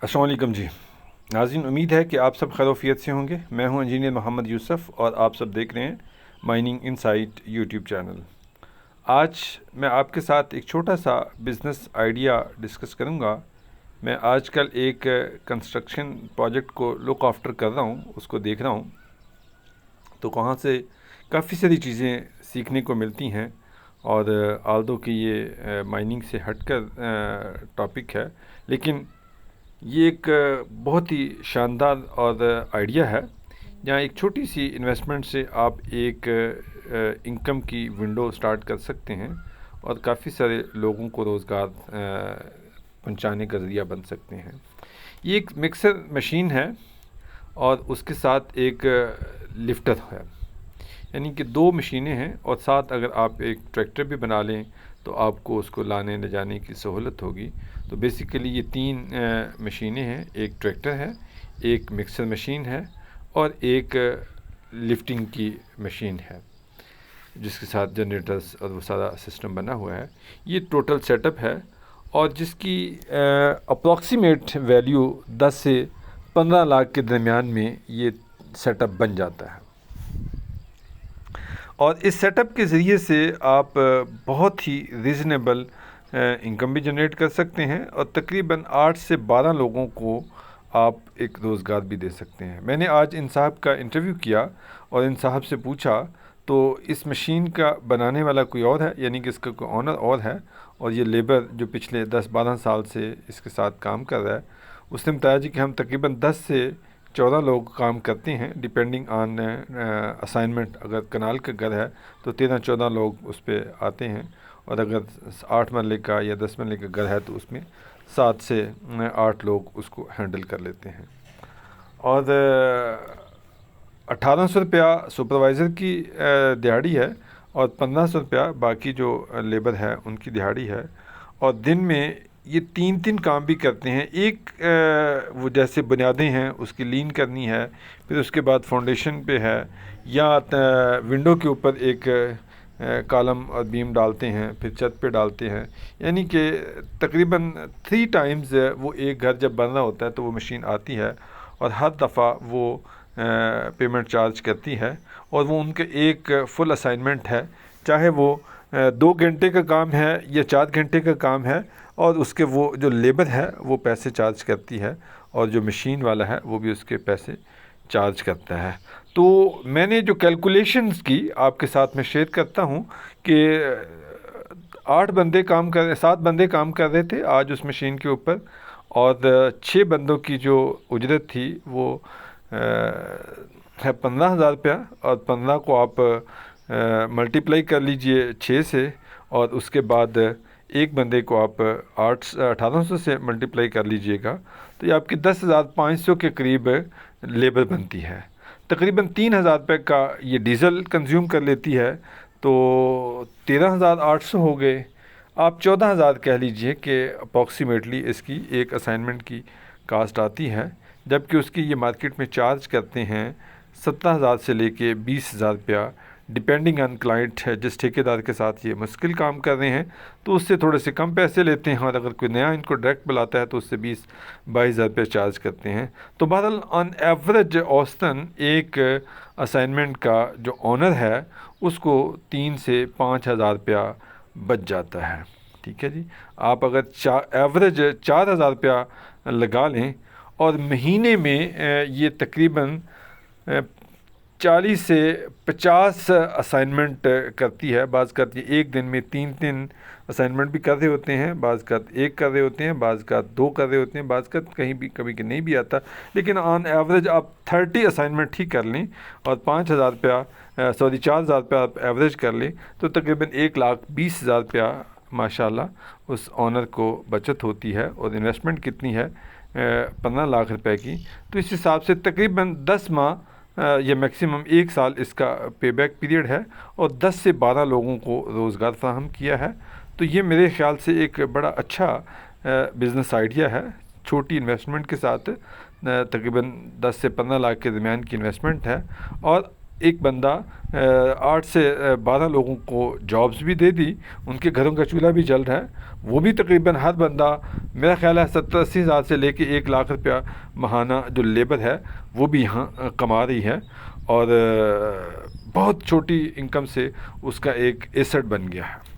السلام علیکم جی ناظرین، امید ہے کہ آپ سب خیر وفیت سے ہوں گے۔ میں ہوں انجینئر محمد یوسف اور آپ سب دیکھ رہے ہیں مائننگ انسائٹ یوٹیوب چینل۔ آج میں آپ کے ساتھ ایک چھوٹا سا بزنس آئیڈیا ڈسکس کروں گا۔ میں آج کل ایک کنسٹرکشن پروجیکٹ کو لک آفٹر کر رہا ہوں، اس کو دیکھ رہا ہوں، تو وہاں سے کافی ساری چیزیں سیکھنے کو ملتی ہیں۔ اور آلدو کہ یہ مائننگ سے ہٹ کر ٹاپک ہے، لیکن یہ ایک بہت ہی شاندار اور آئیڈیا ہے جہاں ایک چھوٹی سی انویسٹمنٹ سے آپ ایک انکم کی ونڈو سٹارٹ کر سکتے ہیں اور کافی سارے لوگوں کو روزگار پہنچانے کا ذریعہ بن سکتے ہیں۔ یہ ایک مکسر مشین ہے اور اس کے ساتھ ایک لفٹر ہے، یعنی کہ دو مشینیں ہیں، اور ساتھ اگر آپ ایک ٹریکٹر بھی بنا لیں تو آپ کو اس کو لانے لے جانے کی سہولت ہوگی۔ تو بیسیکلی یہ تین مشینیں ہیں، ایک ٹریکٹر ہے، ایک مکسر مشین ہے اور ایک لفٹنگ کی مشین ہے جس کے ساتھ جنریٹرز اور وہ سارا سسٹم بنا ہوا ہے۔ یہ ٹوٹل سیٹ اپ ہے اور جس کی اپروکسیمیٹ ویلیو 10 سے 15 لاکھ کے درمیان میں یہ سیٹ اپ بن جاتا ہے۔ اور اس سیٹ اپ کے ذریعے سے آپ بہت ہی ریزنیبل انکم بھی جنریٹ کر سکتے ہیں اور تقریباً 8 سے 12 لوگوں کو آپ ایک روزگار بھی دے سکتے ہیں۔ میں نے آج ان صاحب کا انٹرویو کیا اور ان صاحب سے پوچھا تو اس مشین کا بنانے والا کوئی اور ہے، یعنی کہ اس کا کوئی آنر اور ہے، اور یہ لیبر جو پچھلے 10-12 سال سے اس کے ساتھ کام کر رہا ہے۔ اس نے بتایا جی کہ ہم تقریباً 10 سے 14 لوگ کام کرتے ہیں، ڈیپینڈنگ آن اسائنمنٹ۔ اگر کنال کا گھر ہے تو 13-14 لوگ اس پہ آتے ہیں، اور اگر 8 مرلے کا یا 10 مرلے کا گھر ہے تو اس میں 7 سے 8 لوگ اس کو ہینڈل کر لیتے ہیں۔ اور 1800 روپیہ سپروائزر کی دہاڑی ہے اور 1500 روپیہ باقی جو لیبر ہے ان کی دہاڑی ہے۔ اور دن میں یہ 3 کام بھی کرتے ہیں۔ ایک وہ جیسے بنیادیں ہیں اس کی لین کرنی ہے، پھر اس کے بعد فاؤنڈیشن پہ ہے، یا ونڈو کے اوپر ایک کالم اور بیم ڈالتے ہیں، پھر چھت پہ ڈالتے ہیں، یعنی کہ تقریباً 3 ٹائمز وہ ایک گھر جب بن رہا ہوتا ہے تو وہ مشین آتی ہے اور ہر دفعہ وہ پیمنٹ چارج کرتی ہے، اور وہ ان کے ایک فل اسائنمنٹ ہے، چاہے وہ 2 گھنٹے کا کام ہے یا 4 گھنٹے کا کام ہے، اور اس کے وہ جو لیبر ہے وہ پیسے چارج کرتی ہے اور جو مشین والا ہے وہ بھی اس کے پیسے چارج کرتا ہے۔ تو میں نے جو کیلکولیشنز کی آپ کے ساتھ میں شیئر کرتا ہوں کہ 7 بندے کام کر رہے تھے آج اس مشین کے اوپر، اور 6 بندوں کی جو اجرت تھی وہ ہے 15,000 روپیہ، اور 15 کو آپ ملٹیپلائی کر لیجئے 6 سے، اور اس کے بعد ایک بندے کو آپ 1800 سے ملٹیپلائی کر لیجئے گا، تو یہ آپ کی 10,500 کے قریب لیبر بنتی ہے۔ تقریباً 3,000 روپے کا یہ ڈیزل کنزیوم کر لیتی ہے، تو 13,800 ہو گئے۔ آپ 14,000 کہہ لیجئے کہ اپروکسیمیٹلی اس کی ایک اسائنمنٹ کی کاسٹ آتی ہے، جبکہ اس کی یہ مارکیٹ میں چارج کرتے ہیں 17,000 سے لے کے 20,000 روپیہ، ڈیپینڈنگ آن کلائنٹ ہے۔ جس ٹھیکیدار کے ساتھ یہ مشکل کام کر رہے ہیں تو اس سے تھوڑے سے کم پیسے لیتے ہیں، اور اگر کوئی نیا ان کو ڈائریکٹ بلاتا ہے تو اس سے 22,000 روپے چارج کرتے ہیں۔ تو بہرحال آن ایوریج اوسطاً ایک اسائنمنٹ کا جو آنر ہے اس کو 3 سے 5,000 روپیہ بچ جاتا ہے۔ ٹھیک ہے جی، آپ اگر ایوریج 4,000 روپیہ لگا لیں، اور مہینے میں یہ تقریباً 40 سے 50 اسائنمنٹ کرتی ہے۔ بعض کا ایک دن میں 3 اسائنمنٹ بھی کر رہے ہوتے ہیں، بعض کا ایک کر رہے ہوتے ہیں، بعض کا 2 کر رہے ہوتے ہیں، بعض کا کبھی نہیں بھی آتا، لیکن آن ایوریج آپ 30 اسائنمنٹ ہی کر لیں اور 4,000 روپیہ آپ ایوریج کر لیں، تو تقریباً 1,20,000 روپیہ ماشاءاللہ اس آنر کو بچت ہوتی ہے۔ اور انویسٹمنٹ کتنی ہے؟ 15 لاکھ روپے کی۔ تو اس حساب سے تقریباً 10 ماہ یا میکسیمم 1 سال اس کا پے بیک پیریڈ ہے، اور 10 سے 12 لوگوں کو روزگار فراہم کیا ہے۔ تو یہ میرے خیال سے ایک بڑا اچھا بزنس آئیڈیا ہے، چھوٹی انویسٹمنٹ کے ساتھ، تقریباً 10 سے 15 لاکھ کے درمیان کی انویسٹمنٹ ہے، اور ایک بندہ 8 سے 12 لوگوں کو جابز بھی دے دی، ان کے گھروں کا چولہا بھی جل رہا ہے، وہ بھی تقریباً ہر بندہ میرا خیال ہے 70-80 ہزار سے لے کے 1 لاکھ روپیہ ماہانہ جو لیبر ہے وہ بھی یہاں کما رہی ہے، اور بہت چھوٹی انکم سے اس کا ایک ایسٹ بن گیا ہے۔